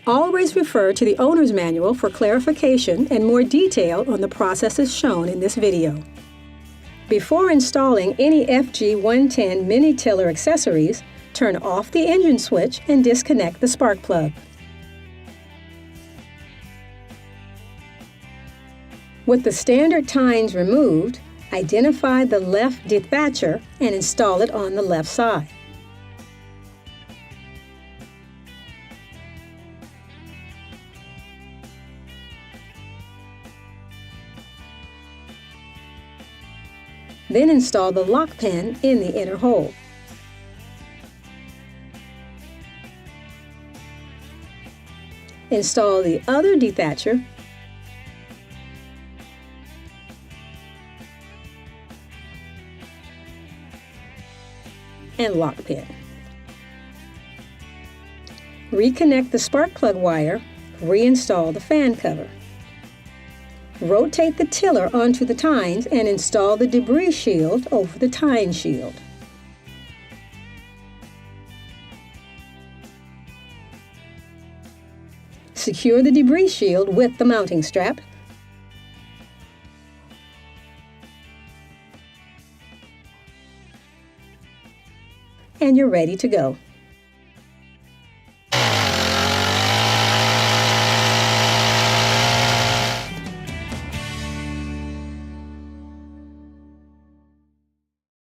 Always refer to the owner's manual for clarification and more detail on the processes shown in this video. Before installing any FG110 mini tiller accessories, turn off the engine switch and disconnect the spark plug. With the standard tines removed, identify the left De-Thatcher and install it on the left side. Then install the lock pin in the inner hole. Install the other De-Thatcher and lock pin. Reconnect the spark plug wire, reinstall the fan cover. Rotate the tiller onto the tines and install the debris shield over the tine shield. Secure the debris shield with the mounting strap. And you're ready to go.